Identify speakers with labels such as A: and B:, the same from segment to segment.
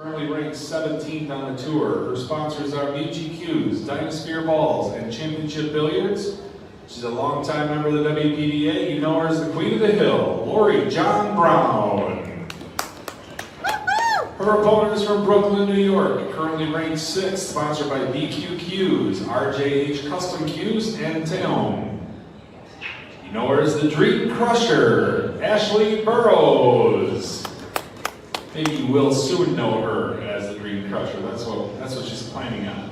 A: Currently ranked 17th on the tour. Her sponsors are BGQs, Dynasphere Balls, and Championship Billiards. She's a longtime member of the WPBA. You know her as the Queen of the Hill, Lori John Brown. Her opponent is from Brooklyn, New York. Currently ranked 6th, sponsored by BQQs, RJH Custom Qs, and Teom. You know her as the Dream Crusher, Ashley Burrows. Maybe you will soon know her as the Dream Crusher. That's what she's planning on.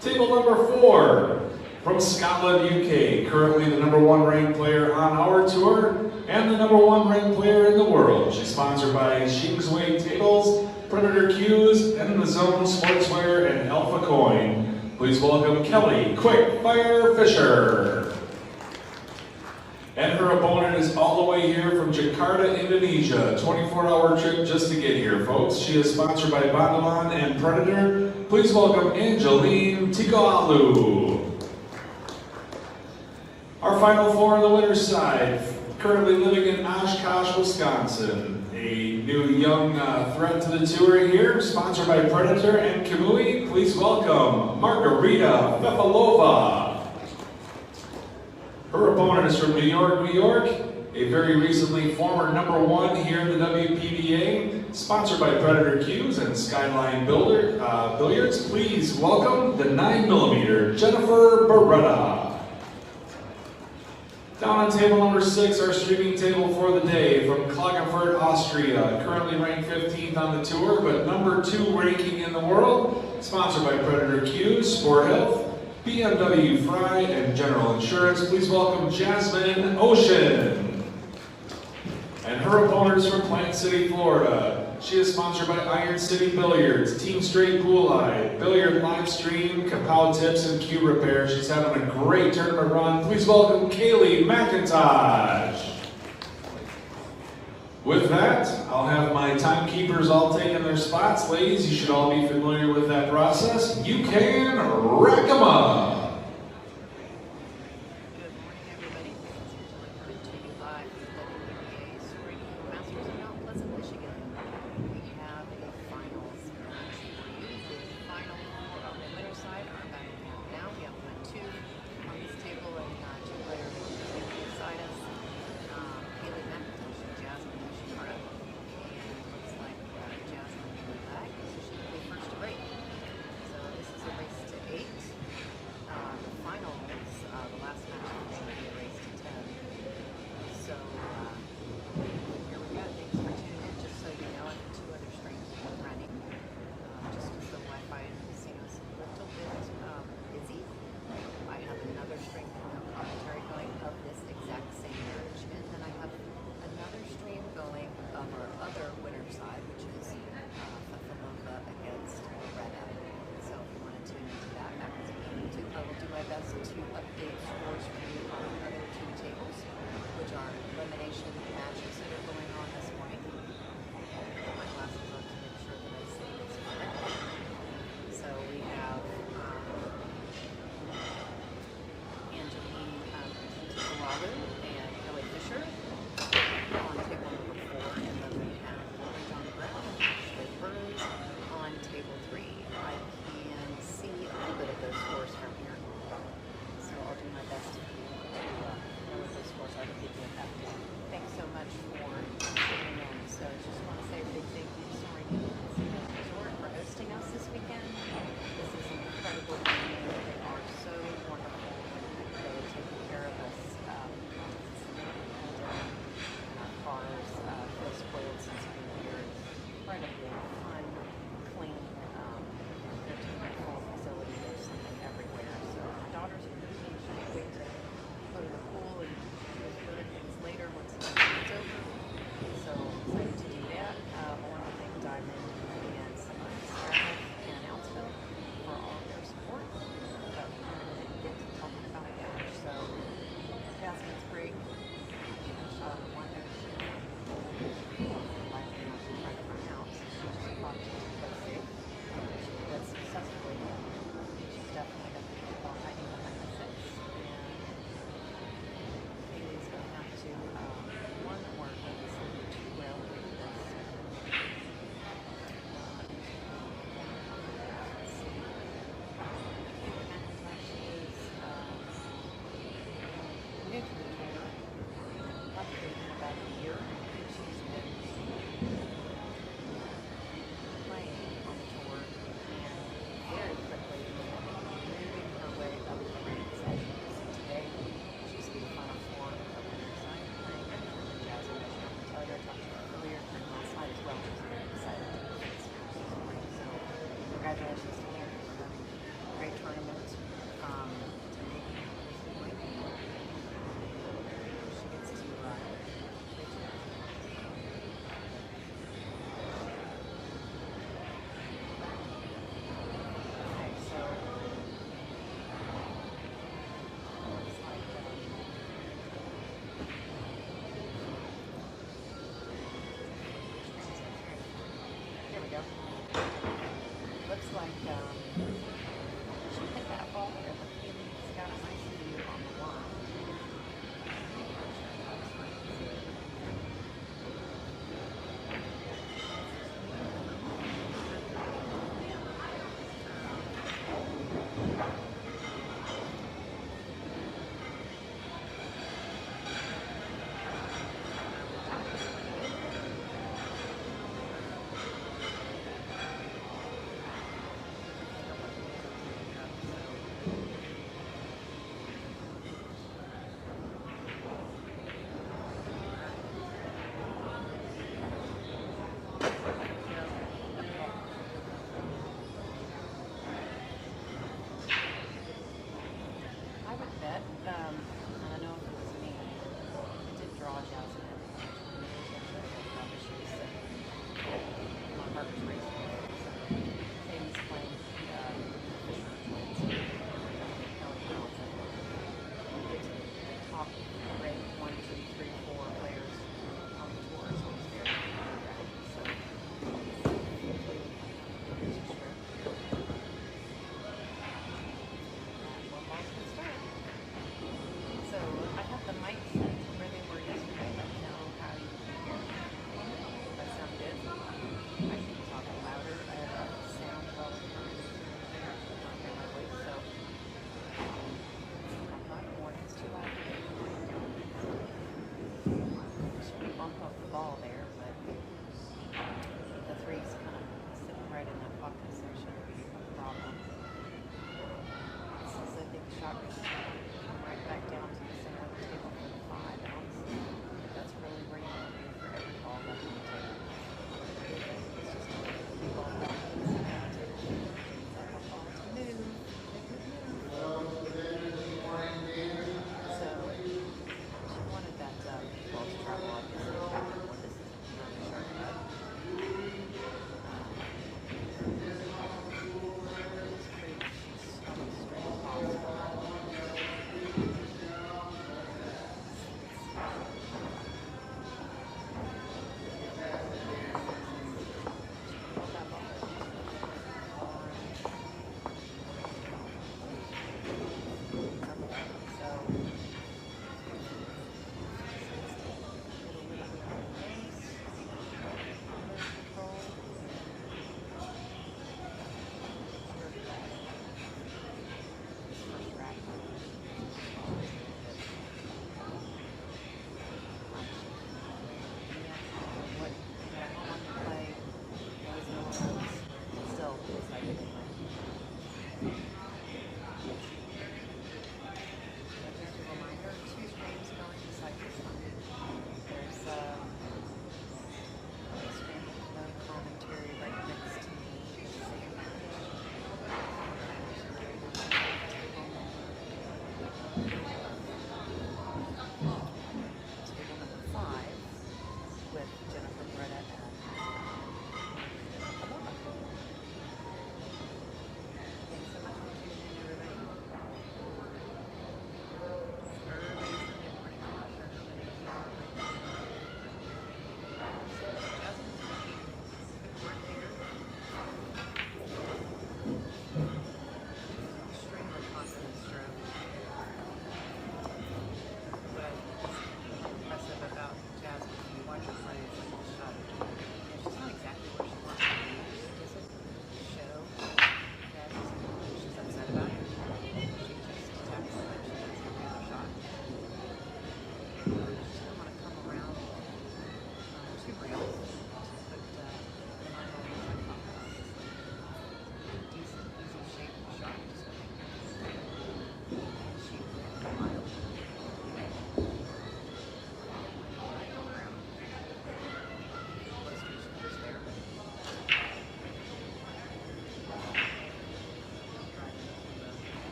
A: Table number 4, from Scotland, UK. Currently the #1 ranked player on our tour and the #1 ranked player in the world. She's sponsored by Shingsway Tables, Predator Qs, and the Zone Sportswear and Alpha Coin. Please welcome Kelly Quickfire Fisher. And her opponent is all the way here from Jakarta, Indonesia. 24-hour trip just to get here, folks. She is sponsored by Bondaman and Predator. Please welcome Angeline Tikoalu. Our final 4 on the winner's side, currently living in Oshkosh, Wisconsin. A new young threat to the tour here, sponsored by Predator and Kamui. Please welcome Margarita Fefalova. Her opponent is from New York, New York, a very recently former #1 here in the WPBA, sponsored by Predator Qs and Skyline Billiards. Please welcome the 9mm Jennifer Beretta. Down on table number 6, our streaming table for the day, from Klagenfurt, Austria, currently ranked 15th on the tour, but #2 ranking in the world, sponsored by Predator Qs, Sport Health, BMW Fry, and General Insurance. Please welcome Jasmine Ouschan. And her opponent is from Plant City, Florida. She is sponsored by Iron City Billiards, Team Straight Pool Eye, Billiard Live Stream, Kapow Tips, and Cue Repair. She's having a great tournament run. Please welcome Kaylee Mcintosh. With that, I'll have my timekeepers all taking their spots. Ladies, you should all be familiar with that process. You can rack 'em up.
B: Good morning, everybody. Coming to you live from WPBA Soaring Masters in Mount Pleasant, Michigan. We have a finals match for you. The final 4 on the winner's side are about to count down. We have 1, 2 on this table and 2 players beside us. Kaylee Mcintosh and Jasmine Ouschan Kaylee. And it looks like Jasmine in the back, so she will be first to break. So this is a race to 8. congratulations to Karen for having a great tournament. She gets to okay, so looks like there we go. Looks like she hit that ball there, but Kaylee's got a nice view on the line.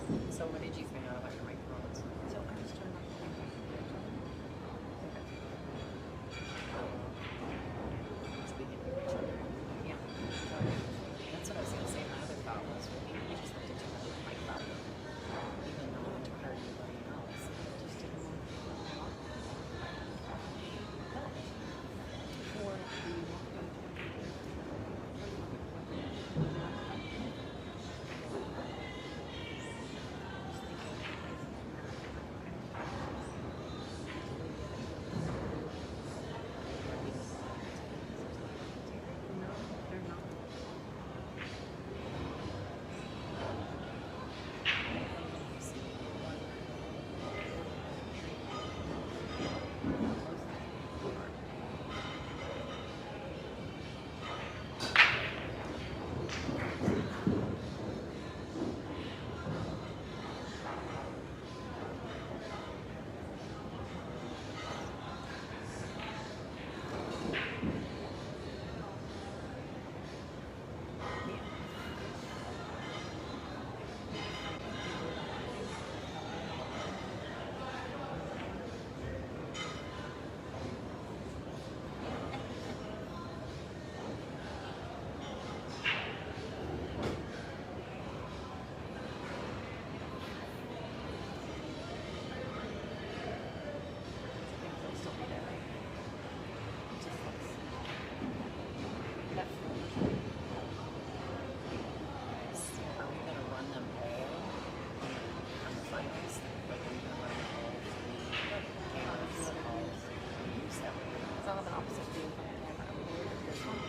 B: So what did you find out about your microphones?
C: So I just turned off the mic.
B: So we can hear each other.
C: Yeah.
B: That's what I was going to say. My other thought was we just looked at each other with my phone, even though to heard anybody else.
C: Just didn't want to for the no, they're not.
B: Are we going to run them all on the finals? Like, are we going to run them all three cameras, all separate?
C: It's on the opposite view from the camera. We do it with this one.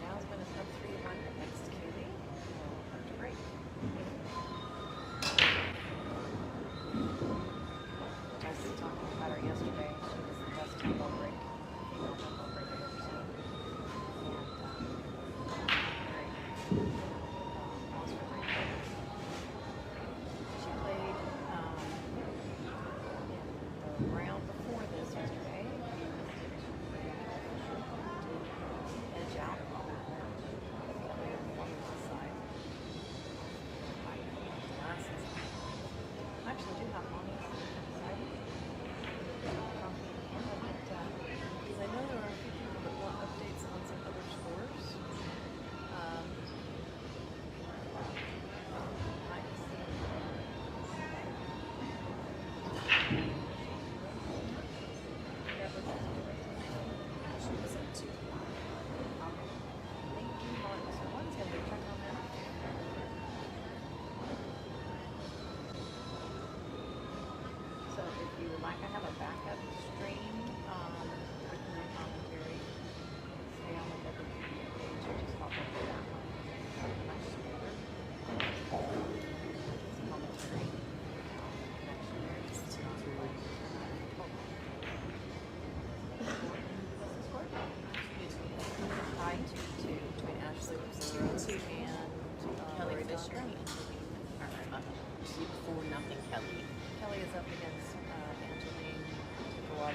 C: Jasmine is up 3-1 against Kaylee. Hard to break. I was talking about her yesterday. She was the best tempo break, female tempo break I've ever seen. And lost her break. She played in the round before this yesterday. Edge out. Kelly on the side. Glasses. I actually do have Lonnie on the side. Because I know there are a few people that want updates on some other scores.
B: She was up 2.
C: Thank you, Lonnie. So one's going to check on that. So if you would like, I have a backup stream with no commentary. Stay on the WPBA page or just hop over to that one. My score. Commentary. Connection there. It's not really. Tie 2-2 between Ashley Reserve and
B: Kelly
C: Lori
B: Fisher
C: Duncan.
B: and 4-0 Kelly.
C: Kelly is up against Angeline Kawada.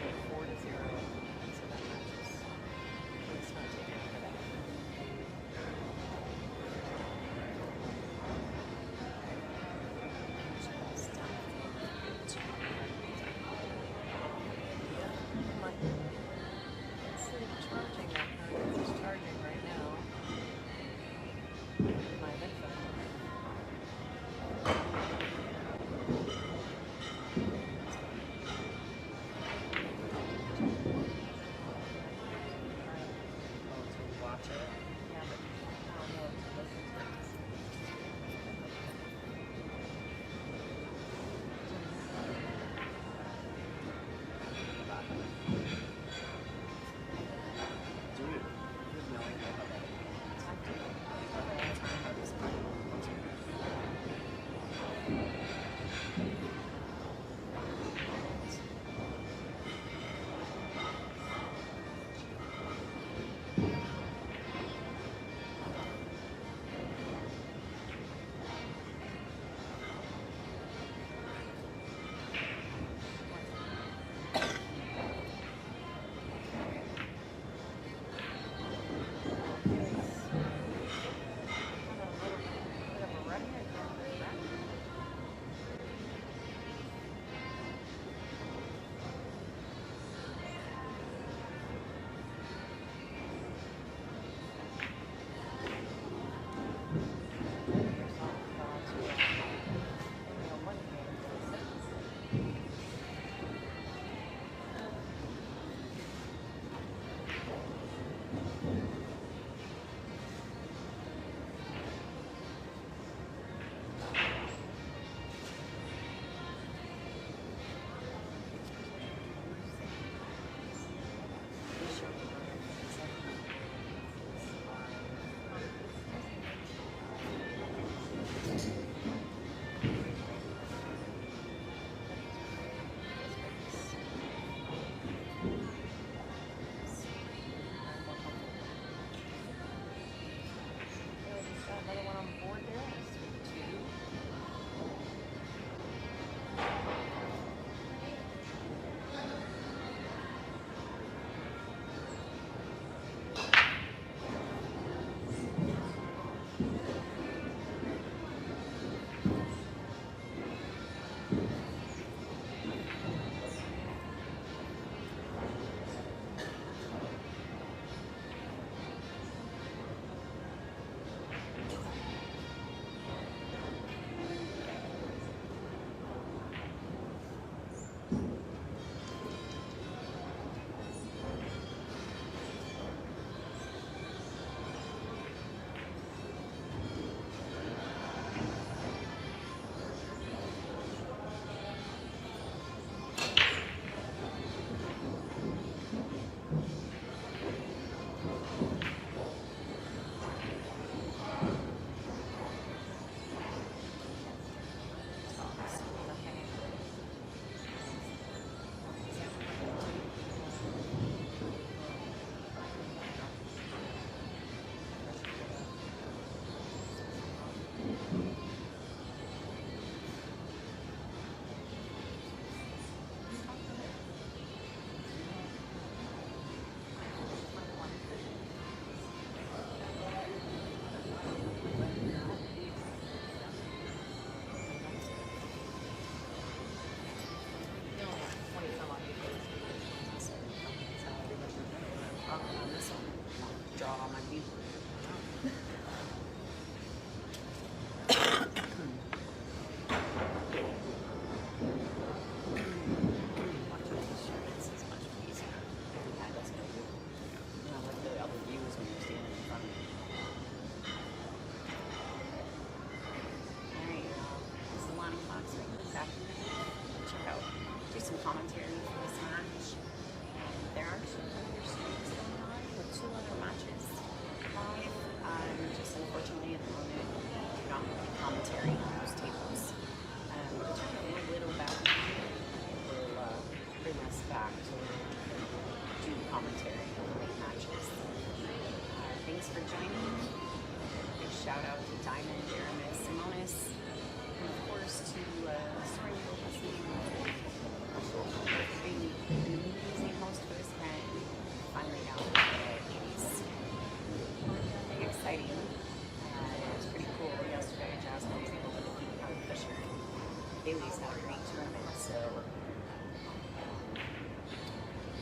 B: Kaylee's had a great tournament, so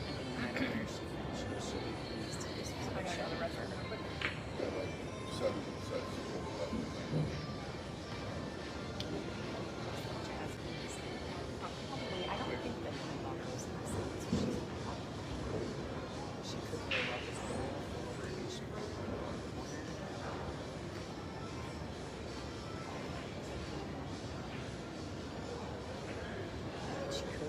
B: I mean, no matter where she finishes, she'll be pleased. This was a good show. Jasmine is probably, I don't think that my mom goes in the same, so she's not probably. She could go up as a little forward and she might go in the corner. She could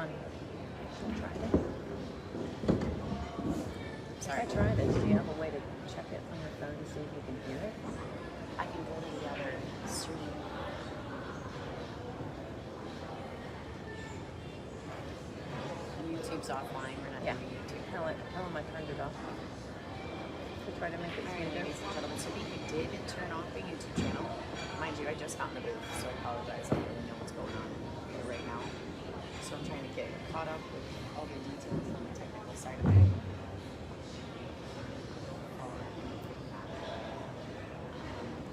C: Lonnie. Should I try it?
B: Sorry.
C: If I tried it, do you have a way to check it on your phone to see if you can hear it?
B: I can go to the other stream. YouTube's offline. We're not
C: Yeah.
B: doing YouTube.
C: Tell him I turned it off. To try to make it
B: All right,
C: smoother.
B: ladies and gentlemen, so we did turn off the YouTube channel. Mind you, I just found the booth, so I apologize. I don't really know what's going on here right now. So I'm trying to get caught up with all the details on the technical side of it.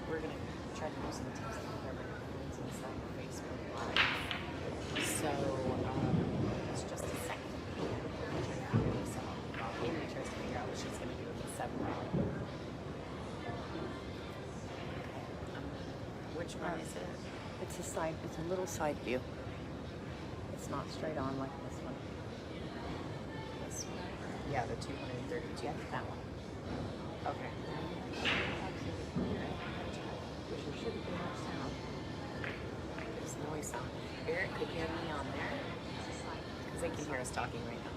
B: We're going to try to do some tests with our recordings inside of Facebook Live. So it's just a second. So Amy tries to figure out what she's going to do with the 7 round. Which one is it?
C: It's a little side view. It's not straight on like this one.
B: This one? Yeah, the 232.
C: Yeah, that one.
B: Okay.
C: Which there shouldn't be much sound.
B: There's noise sound. Eric could hear me on there because they can hear us talking right now.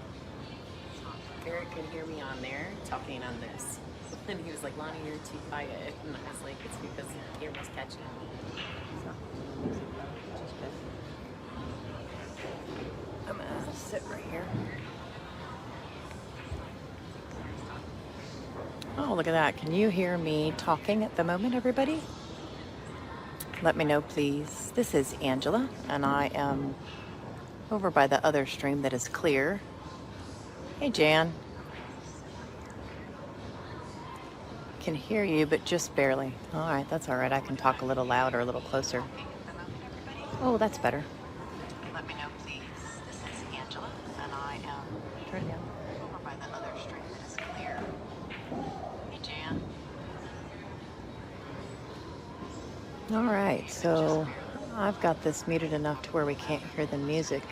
B: Eric could hear me on there talking on this. And he was like, Lonnie, you're too quiet. And I was like, it's because the camera's catching me.
C: It's not music though, which is good. I'm gonna sit right here. Oh, look at that. Can you hear me talking at the moment, everybody? Let me know, please. This is Angela, and I am over by the other stream that is clear. Hey, Jan. Can hear you, but just barely. All right, that's all right. I can talk a little louder, a little closer. Oh, that's better. Let me know, please. This is Angela, and I am turn it down over by the other stream that is clear. Hey, Jan. All right, so I've got this muted enough to where we can't hear the music,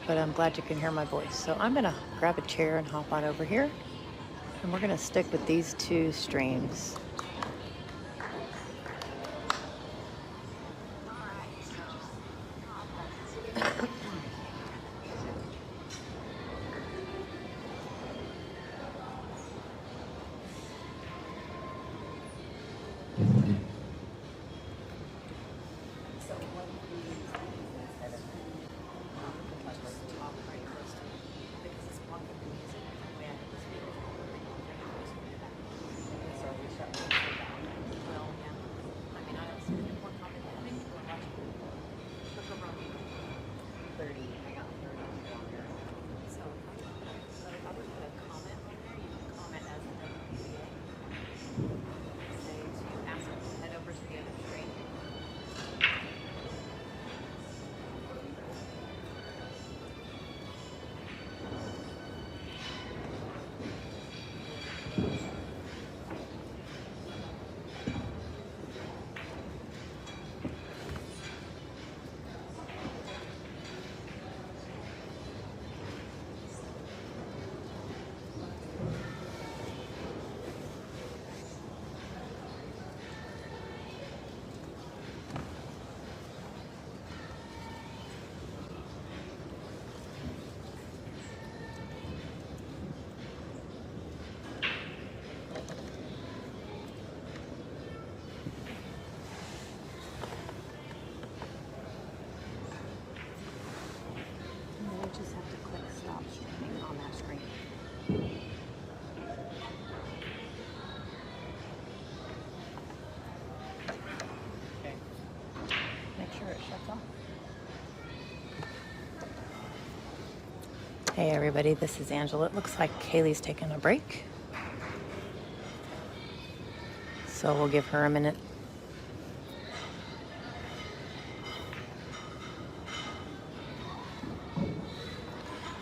C: but I'm glad you can hear my voice. So I'm gonna grab a chair and hop on over here. And we're going to stick with these 2 streams. Just have to click stop streaming on that screen.
B: Okay.
C: Make sure it shuts off. Hey everybody, this is Angela. It looks like Kaylee's taking a break. So we'll give her a minute.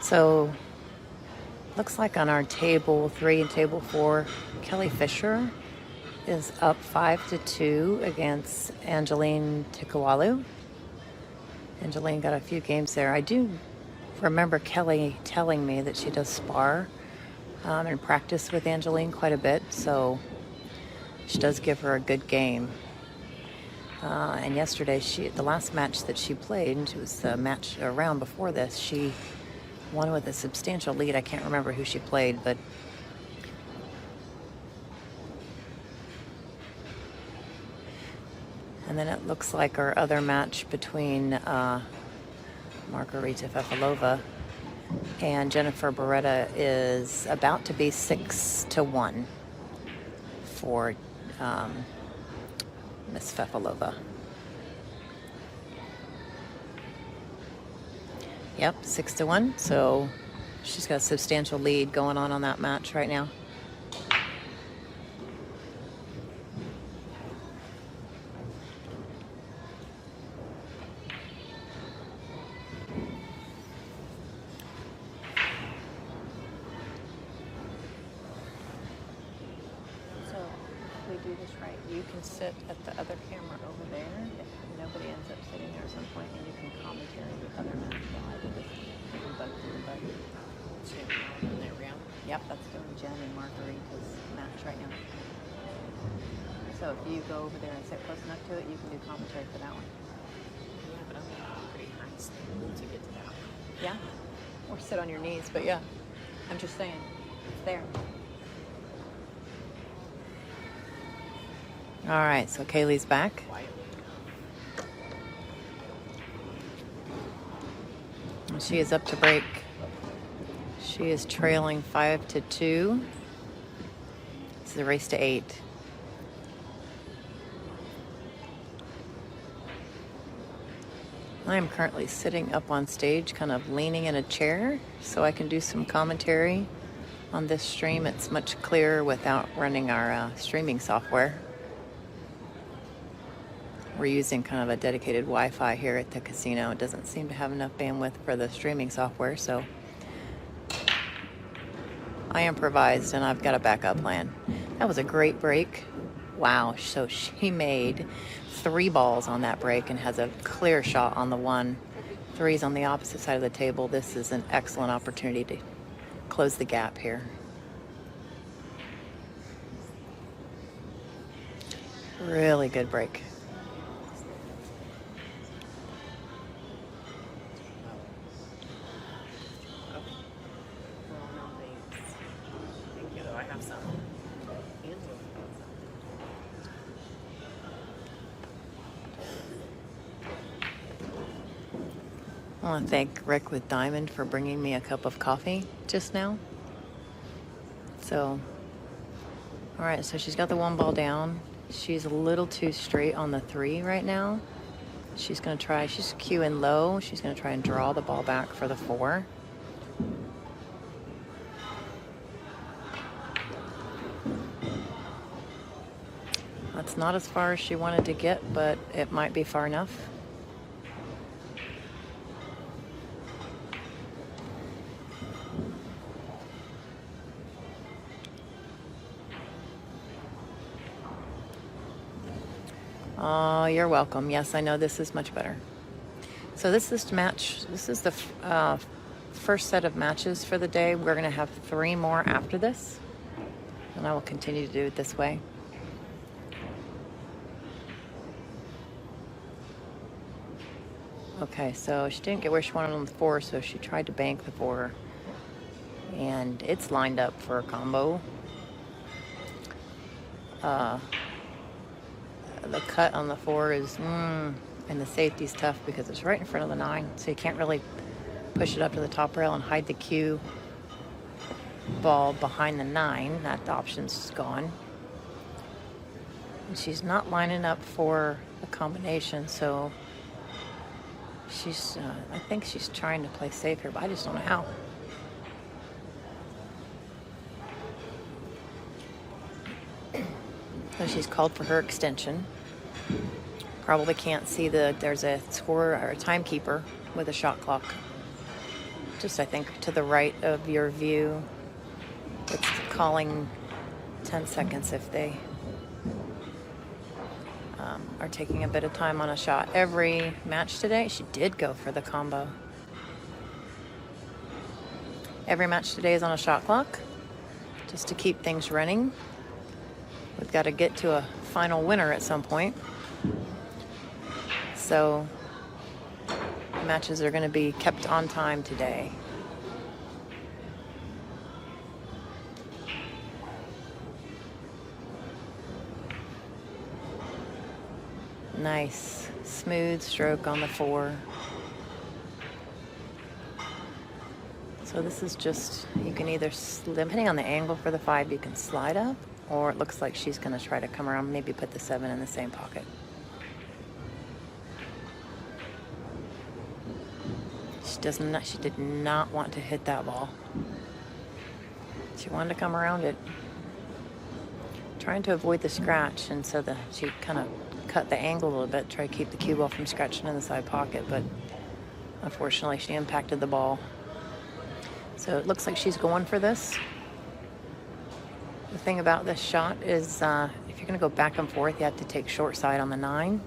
C: So, looks like on our table 3 and table 4, Kelly Fisher is up 5-2 against Angeline Tikawalu. Angeline got a few games there. I do remember Kelly telling me that she does spar and practice with Angeline quite a bit, so she does give her a good game. And yesterday, the last match that she played, and it was the match around before this, she won with a substantial lead. I can't remember who she played, but and then it looks like our other match between Margarita Fefalova and Jennifer Beretta is about to be 6-1 for Miss Fefalova. Yep, 6-1. So she's got a substantial lead going on that match right now. So if we do this right, you can sit at the other camera over there if nobody ends up sitting there at some point, and you can commentary the other match while I do this. You can both do the both.
B: There we go.
C: Yep, that's doing Jen and Margarita's match right now. So if you go over there and sit close enough to it, you can do commentary for that one.
B: Yeah, but I'm gonna pretty high to get to that one.
C: Yeah? Or sit on your knees, but yeah. I'm just saying, it's there. All right, so Kaylee's back. She is up to break. She is trailing 5-2. This is a race to 8. I am currently sitting up on stage, kind of leaning in a chair, so I can do some commentary on this stream. It's much clearer without running our streaming software. We're using kind of a dedicated Wi-Fi here at the casino. It doesn't seem to have enough bandwidth for the streaming software, so I improvised and I've got a backup plan. That was a great break. Wow, so she made 3 balls on that break and has a clear shot on the one. 3's on the opposite side of the table. This is an excellent opportunity to close the gap here. Really good break.
B: I have some.
C: I want to thank Rick with Diamond for bringing me a cup of coffee just now. So, all right, so she's got the 1 ball down. She's a little too straight on the 3 right now. She's going to try, she's cueing low. She's going to try and draw the ball back for the 4. That's not as far as she wanted to get, but it might be far enough. Oh, you're welcome. Yes, I know this is much better. So this is the first set of matches for the day. We're going to have 3 more after this, and I will continue to do it this way. Okay, so she didn't get where she wanted on the 4, so she tried to bank the 4, and it's lined up for a combo. The cut on the 4 is, and the safety's tough because it's right in front of the 9, so you can't really push it up to the top rail and hide the cue ball behind the 9. That option's gone. And she's not lining up for a combination, so she's, I think she's trying to play safe here, but I just don't know how. So she's called for her extension. Probably can't see there's a score or a timekeeper with a shot clock. Just, I think, to the right of your view. It's calling 10 seconds if they are taking a bit of time on a shot. Every match today, she did go for the combo. Every match today is on a shot clock, just to keep things running. We've got to get to a final winner at some point.
B: So matches are going to be kept on time today. Nice smooth stroke on the 4. So this is just, you can either, depending on the angle for the 5, you can slide up, or it looks like she's going to try to come around, maybe put the 7 in the same pocket. She did not want to hit that ball. She wanted to come around it, trying to avoid the scratch, and so she kind of cut the angle a little bit, try to keep the cue ball from scratching in the side pocket, but unfortunately she impacted the ball. So it looks like she's going for this. The thing about this shot is if you're going to go back and forth, you have to take short side on the 9.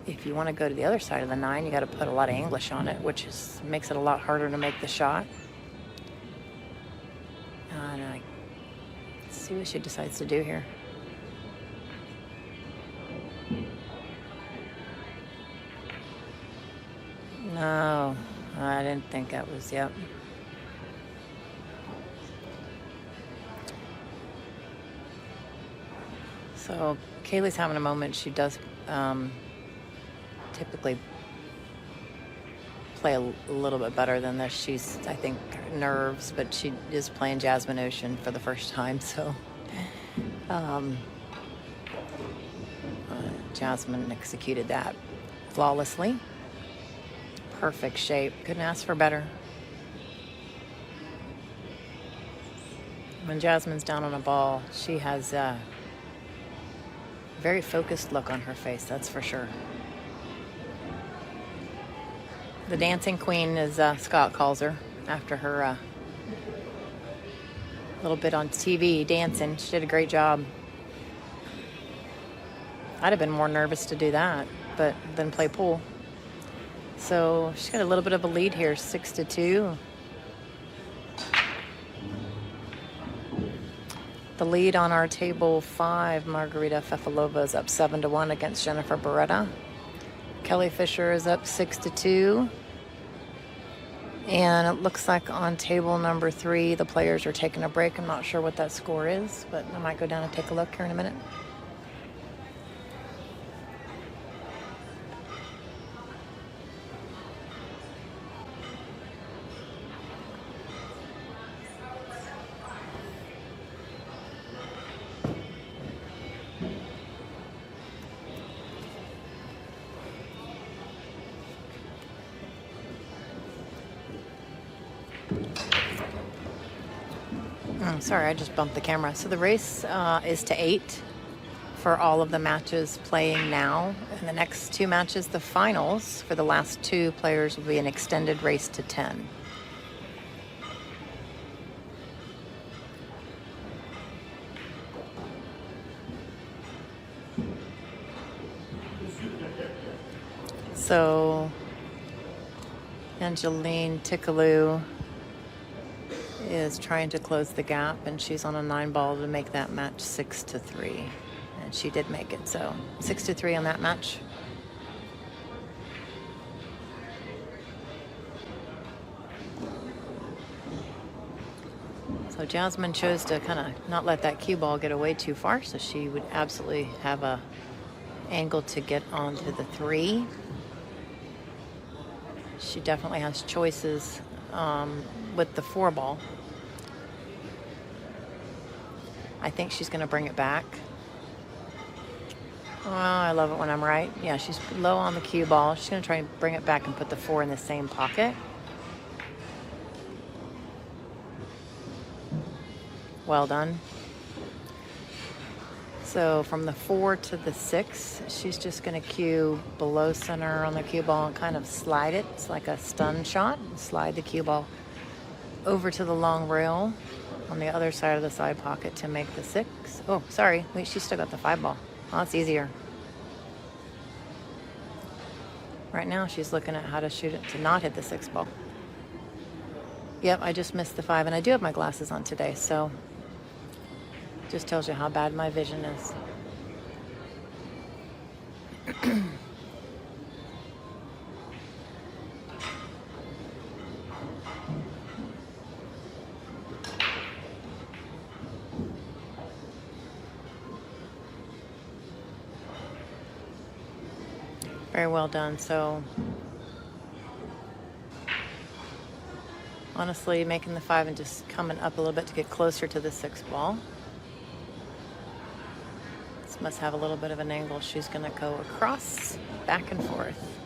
B: If you want to go to the other side of the 9, you got to put a lot of English on it, which makes it a lot harder to make the shot. And let's see what she decides to do here. No, I didn't think that was, yep. So Kaylee's having a moment. She does typically play a little bit better than this. She's, I think, nerves, but she is playing Jasmine Ouschan for the first time, so Jasmine executed that flawlessly. Perfect shape. Couldn't ask for better. When Jasmine's down on a ball, she has a very focused look on her face, that's for sure. The dancing queen, as Scott calls her, after her little bit on TV dancing. She did a great job. I'd have been more nervous to do that, but then play pool. So she's got a little bit of a lead here, 6-2. The lead on our table 5, Margarita Fefalova, is up 7-1 against Jennifer Beretta. Kelly Fisher is up 6-2. And it looks like on table number 3, the players are taking a break. I'm not sure what that score is, but I might go down and take a look here in a minute. Sorry, I just bumped the camera. So the race is to 8 for all of the matches playing now. And the next 2 matches, the finals for the last 2 players, will be an extended race to 10. So Angeline Tickaloo is trying to close the gap, and she's on a 9 ball to make that match 6-3, and she did make it. So 6-3 on that match. So Jasmine chose to kind of not let that cue ball get away too far, so she would absolutely have a angle to get onto the 3. She definitely has choices with the 4 ball. I think she's going to bring it back. Oh, I love it when I'm right. Yeah, she's low on the cue ball. She's going to try and bring it back and put the 4 in the same pocket. Well done. So from the 4 to the 6, she's just going to cue below center on the cue ball and kind of slide it. It's like a stun shot. Slide the cue ball over to the long rail on the other side of the side pocket to make the 6. Oh, sorry. Wait, she's still got the 5 ball. Oh, that's easier. Right now, she's looking at how to shoot it to not hit the 6 ball. Yep, I just missed the 5, and I do have my glasses on today, so just tells you how bad my vision is.
C: Very well done. So honestly, making the 5 and just coming up a little bit to get closer to the 6 ball. This must have a little bit of an angle. She's going to go across, back and forth.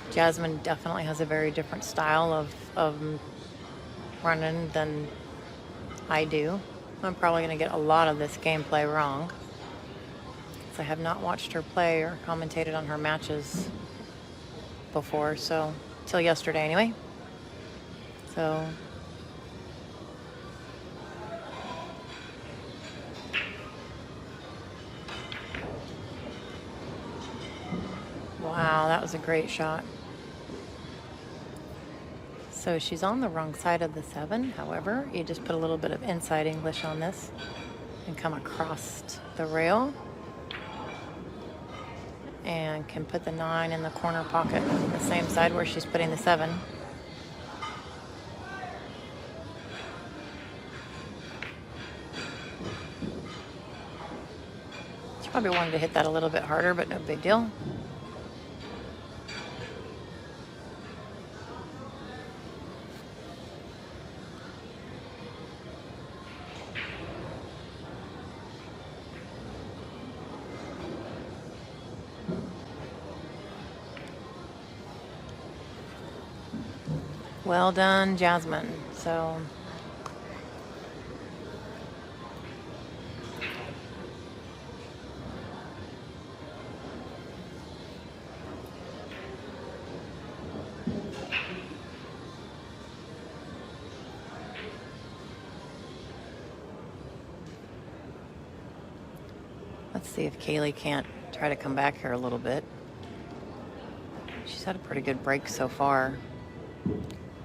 C: Jasmine definitely has a very different style of running than I do. I'm probably going to get a lot of this gameplay wrong, because I have not watched her play or commentated on her matches before, so till yesterday anyway. So wow, that was a great shot. So she's on the wrong side of the 7. However, you just put a little bit of inside English on this and come across the rail, and can put the 9 in the corner pocket, the same side where she's putting the 7. She probably wanted to hit that a little bit harder, but no big deal. Well done, Jasmine. So let's see if Kaylee can't try to come back here a little bit. She's had a pretty good break so far.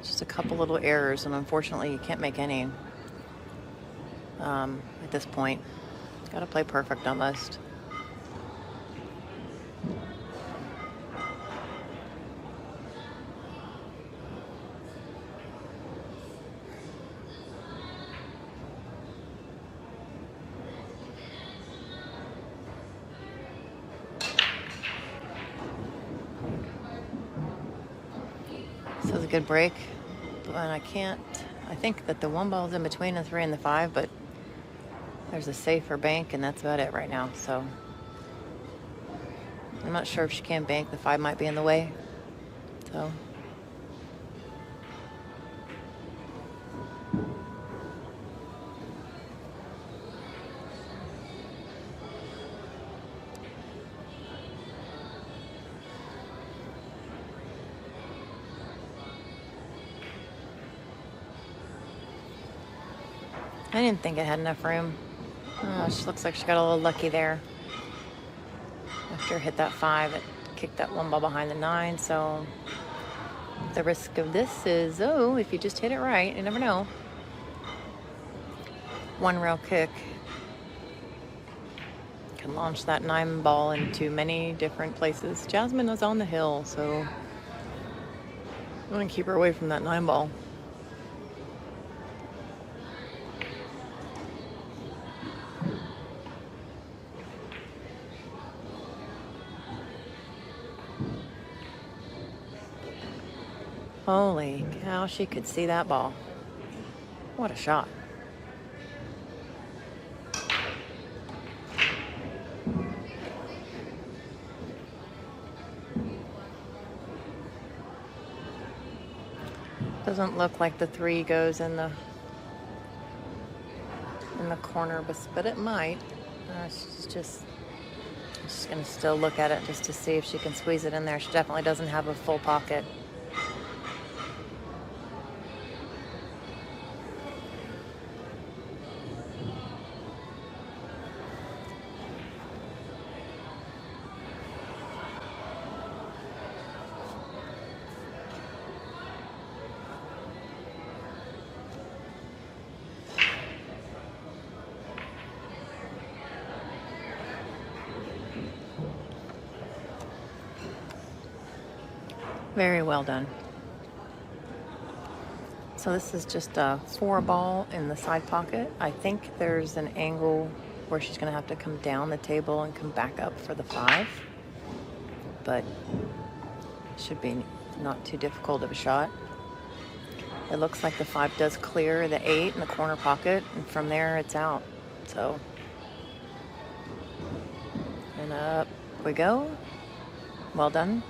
C: Just a couple little errors, and unfortunately you can't make any at this point. Got to play perfect almost. This is a good break. And I think that the 1 ball is in between the 3 and the 5, but there's a safer bank, and that's about it right now. So I'm not sure if she can bank. The 5 might be in the way. So I didn't think it had enough room. Oh, she looks like she got a little lucky there. After it hit that 5, it kicked that 1 ball behind the 9. So the risk of this is, if you just hit it right, you never know. 1 rail kick can launch that 9 ball into many different places. Jasmine was on the hill, so I'm going to keep her away from that 9 ball. Holy cow, she could see that ball. What a shot. Doesn't look like the 3 goes in the corner, but it might. She's just going to still look at it just to see if she can squeeze it in there. She definitely doesn't have a full pocket. Very well done. So this is just a 4 ball in the side pocket. I think there's an angle where she's going to have to come down the table and come back up for the 5. But should be not too difficult of a shot. It looks like the 5 does clear the 8 in the corner pocket, and from there it's out. So, and up we go. Well done.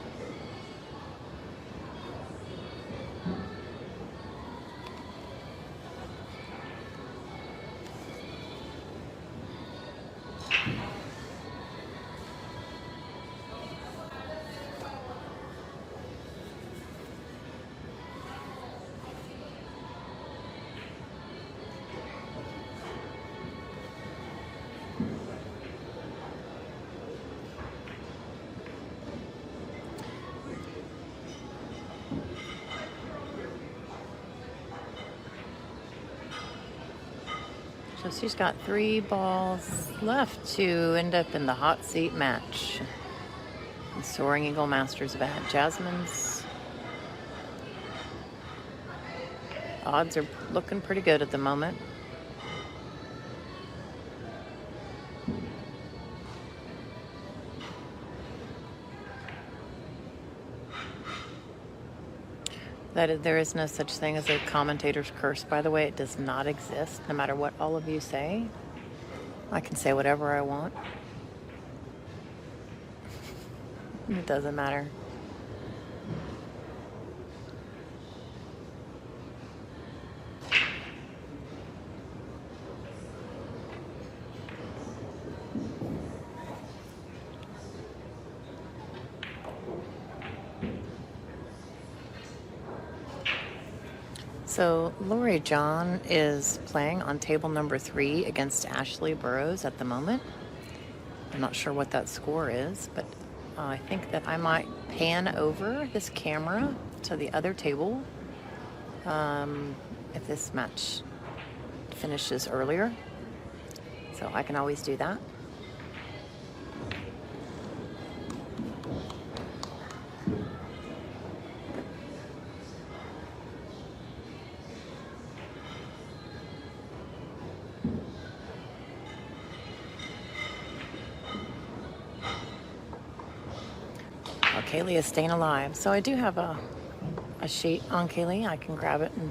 C: So she's got 3 balls left to end up in the hot seat match. The Soaring Eagle Masters event. Jasmine's odds are looking pretty good at the moment. There is no such thing as a commentator's curse, by the way. It does not exist, no matter what all of you say. I can say whatever I want. It doesn't matter. So Lori John is playing on table number 3 against Ashley Burrows at the moment. I'm not sure what that score is, but I think that I might pan over this camera to the other table if this match finishes earlier. So I can always do that. Kaylee is staying alive. So I do have a sheet on Kaylee. I can grab it, and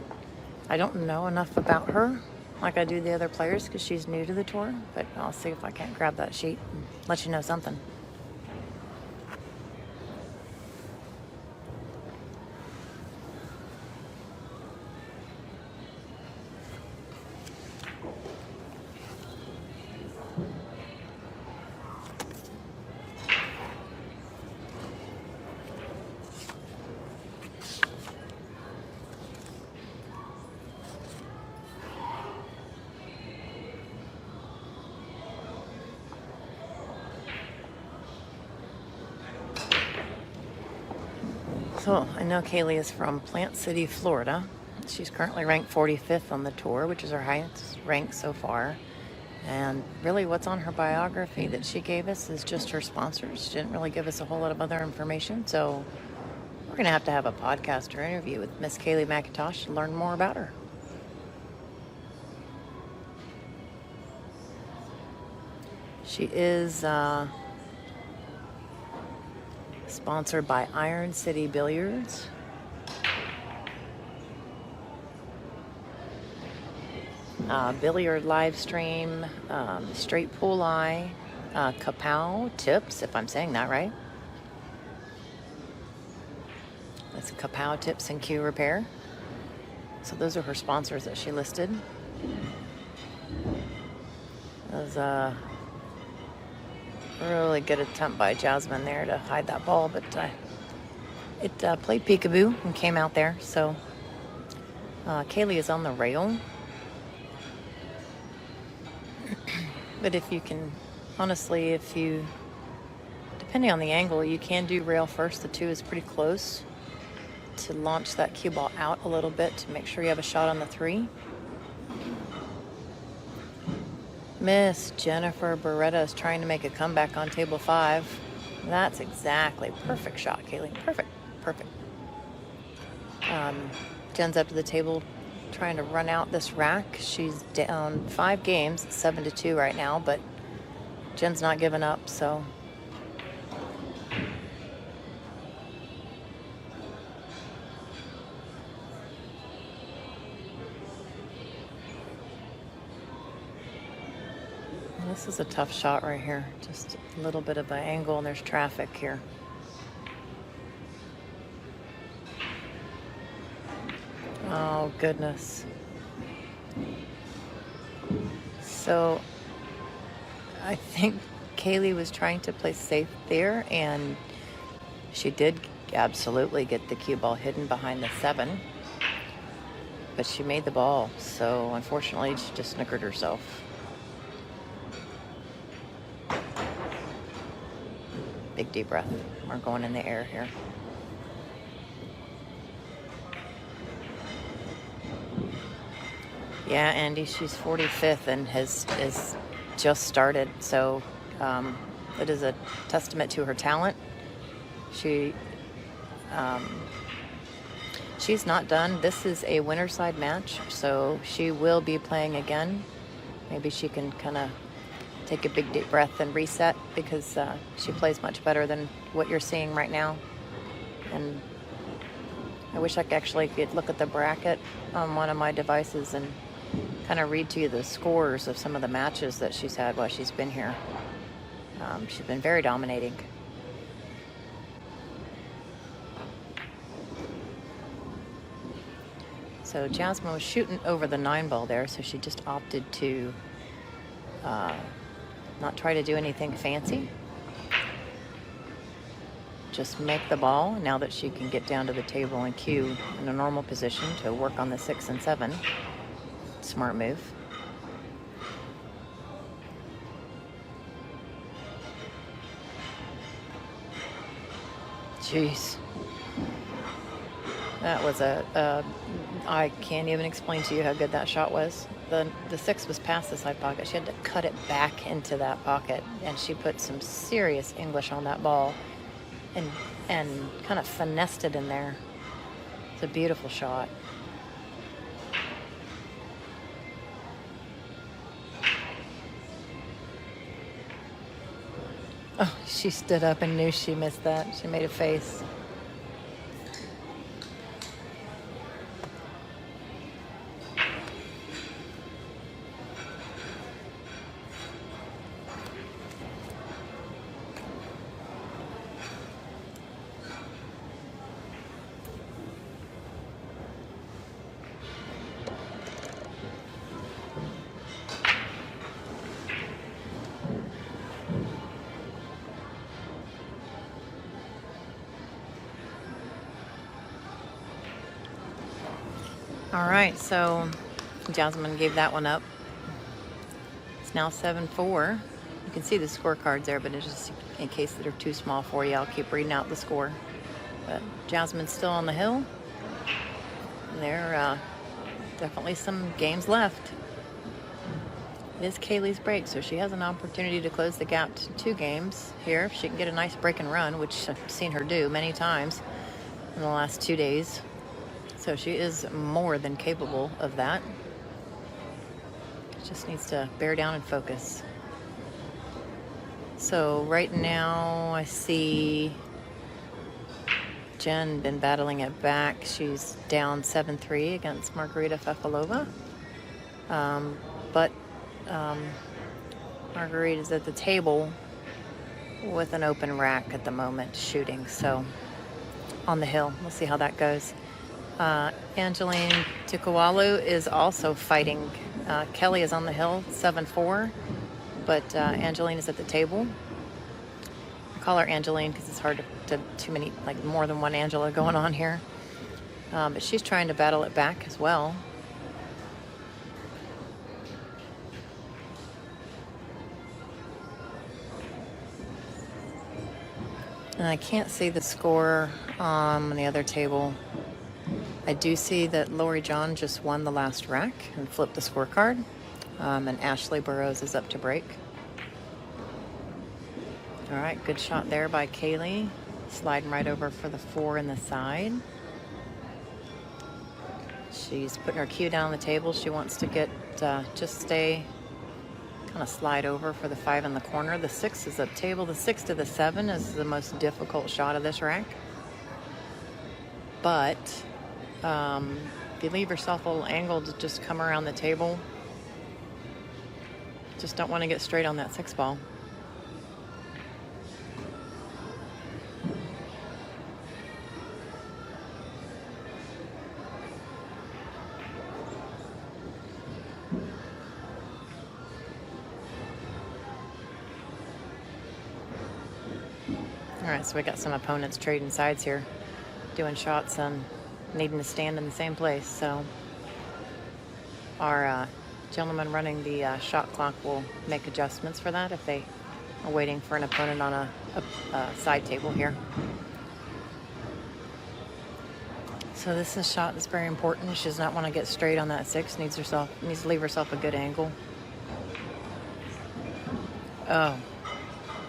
C: I don't know enough about her like I do the other players because she's new to the tour, but I'll see if I can't grab that sheet and let you know something. So I know Kaylee is from Plant City, Florida. She's currently ranked 45th on the tour, which is her highest rank so far. And really what's on her biography that she gave us is just her sponsors. She didn't really give us a whole lot of other information. So we're going to have a podcast or interview with Miss Kaylee Mcintosh to learn more about her. She is sponsored by Iron City Billiards. Billiard live stream, Straight Pool Eye, Kapow Tips, if I'm saying that right. That's Kapow Tips and Cue Repair. So those are her sponsors that she listed. That was a really good attempt by Jasmine there to hide that ball, but it played peekaboo and came out there. So Kaylee is on the rail. But if you can, honestly, depending on the angle, you can do rail first. The 2 is pretty close to launch that cue ball out a little bit to make sure you have a shot on the 3. Miss Jennifer Beretta is trying to make a comeback on table 5. That's exactly perfect shot, Kaylee. Perfect. Jen's up to the table trying to run out this rack. She's down 5 games, 7-2 right now, but Jen's not giving up, so. This is a tough shot right here. Just a little bit of an angle, and there's traffic here. Oh, goodness. So I think Kaylee was trying to play safe there, and she did absolutely get the cue ball hidden behind the 7. But she made the ball, so unfortunately she just snickered herself. Big deep breath. We're going in the air here. Yeah, Andy, she's 45th and is just started, so it is a testament to her talent. She's not done. This is a winner side match, so she will be playing again. Maybe she can kind of take a big deep breath and reset, because she plays much better than what you're seeing right now. And I wish I could actually look at the bracket on one of my devices and kind of read to you the scores of some of the matches that she's had while she's been here. She's been very dominating. So Jasmine was shooting over the 9 ball there, so she just opted to not try to do anything fancy. Just make the ball now that she can get down to the table and cue in a normal position to work on the 6 and 7. Smart move. Jeez. That was I can't even explain to you how good that shot was. The 6 was past the side pocket. She had to cut it back into that pocket, and she put some serious English on that ball and kind of finessed it in there. It's a beautiful shot. Oh, she stood up and knew she missed that. She made a face. All right, so Jasmine gave that one up. It's now 7-4. You can see the scorecards there, but it's just in case they're too small for you, I'll keep reading out the score. But Jasmine's still on the hill. There are definitely some games left. It is Kaylee's break, so she has an opportunity to close the gap to 2 games here. If she can get a nice break and run, which I've seen her do many times in the last 2 days. So she is more than capable of that. Just needs to bear down and focus. So right now I see Jen been battling it back. She's down 7-3 against Margarita Fefalova. But Margarita's at the table with an open rack at the moment shooting. So on the hill, we'll see how that goes. Angeline Tukawalu is also fighting. Kelly is on the hill, 7-4, but Angeline is at the table. I call her Angeline because it's hard to too many, like more than one Angela going on here. But she's trying to battle it back as well. And I can't see the score on the other table. I do see that Lori John just won the last rack and flipped the scorecard. And Ashley Burrows is up to break. All right, good shot there by Kaylee. Sliding right over for the 4 in the side. She's putting her cue down on the table. She wants to get, just stay
B: kind of slide over for the 5 in the corner. The 6 is up table. The 6 to the 7 is the most difficult shot of this rack. But if you leave yourself a little angle to just come around the table, just don't want to get straight on that 6 ball. All right, so we got some opponents trading sides here, doing shots and needing to stand in the same place. So our gentleman running the shot clock will make adjustments for that if they are waiting for an opponent on a side table here. So this is a shot that's very important. She does not want to get straight on that 6. Needs to leave herself a good angle. Oh.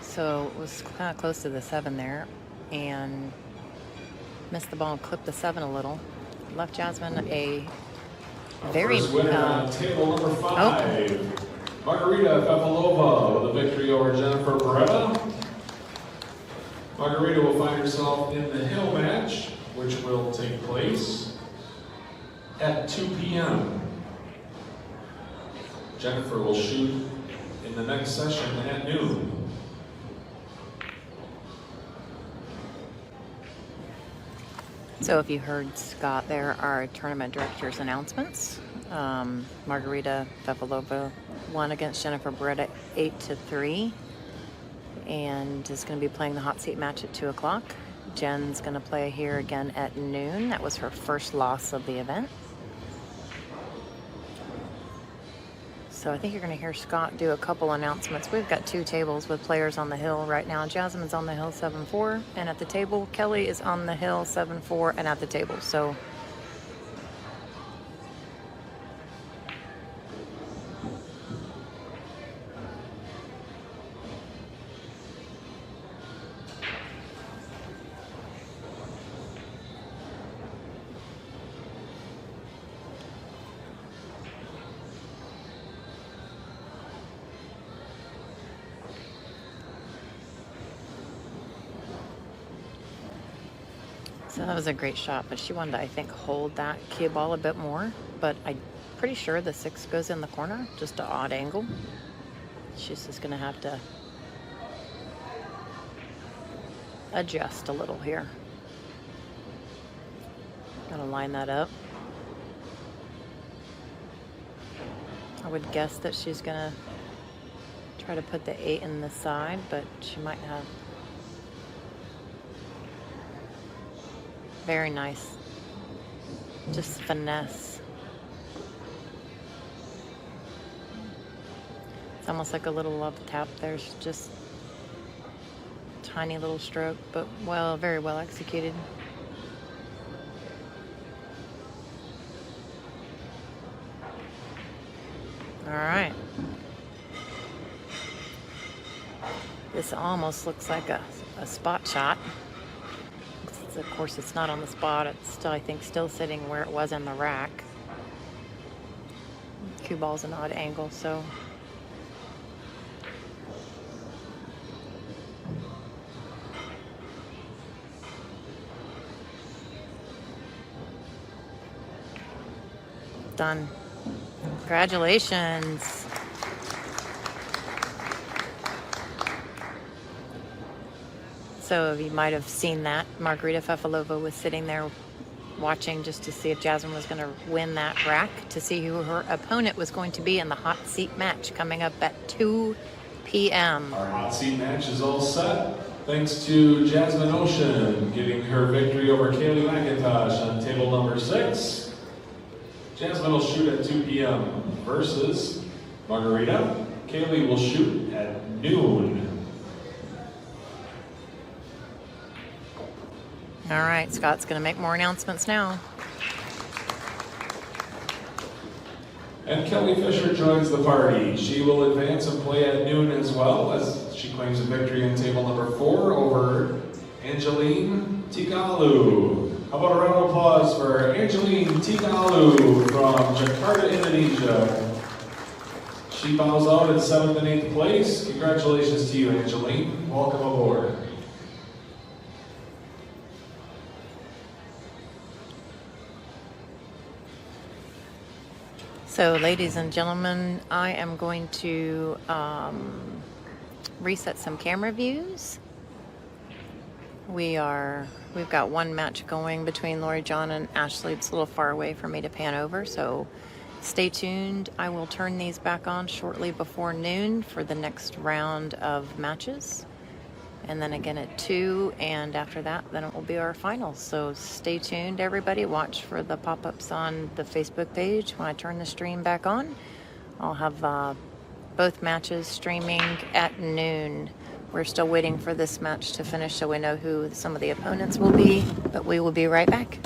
B: So it was kind of close to the 7 there and missed the ball and clipped the 7 a little. Left Jasmine a very...
A: First winner on table number 5. Margarita Fefalova with a victory over Jennifer Beretta. Margarita will find herself in the Hill match, which will take place at 2 p.m. Jennifer will shoot in the next session at noon.
B: So if you heard Scott, there are tournament director's announcements. Margarita Fefalova won against Jennifer Beretta 8-3 and is going to be playing the hot seat match at 2 o'clock. Jen's going to play here again at noon. That was her first loss of the event. So I think you're going to hear Scott do a couple announcements. We've got 2 tables with players on the hill right now. Jasmine's on the hill 7-4 and at the table. Kelly is on the hill 7-4 and at the table. So that was a great shot, but she wanted to, I think, hold that cue ball a bit more. But I'm pretty sure the 6 goes in the corner, just an odd angle. She's just going to have to adjust a little here. Got to line that up. I would guess that she's going to try to put the 8 in the side, but she might have... Very nice. Just finesse. It's almost like a little love tap. There's just tiny little stroke, but very well executed. All right. This almost looks like a spot shot. Of course, it's not on the spot. It's still, I think, still sitting where it was in the rack. Cue ball's an odd angle, so. Done. Congratulations. So you might have seen that. Margarita Fefalova was sitting there watching just to see if Jasmine was going to win that rack, to see who her opponent was going to be in the hot seat match coming up at 2 p.m.
A: Our hot seat match is all set. Thanks to Jasmine Ouschan getting her victory over Kaylee Mcintosh on table number 6. Jasmine will shoot at 2 p.m. versus Margarita. Kaylee will shoot at noon.
B: All right, Scott's going to make more announcements now.
A: And Kelly Fisher joins the party. She will advance and play at noon as well, as she claims a victory in table number 4 over Angeline Tigalu. How about a round of applause for Angeline Tigalu from Jakarta, Indonesia. She She bows out at 7th and 8th place. Congratulations to you, Angeline. Welcome aboard.
C: So, ladies and gentlemen, I am going to reset some camera views. We've got one match going between Lori John and Ashley. It's a little far away for me to pan over, so stay tuned. I will turn these back on shortly before noon for the next round of matches. And then again at 2, and after that, then it will be our finals. So stay tuned, everybody. Watch for the pop-ups on the Facebook page. When I turn the stream back on, I'll have both matches streaming at noon. We're still waiting for this match to finish so we know who some of the opponents will be, but we will be right back.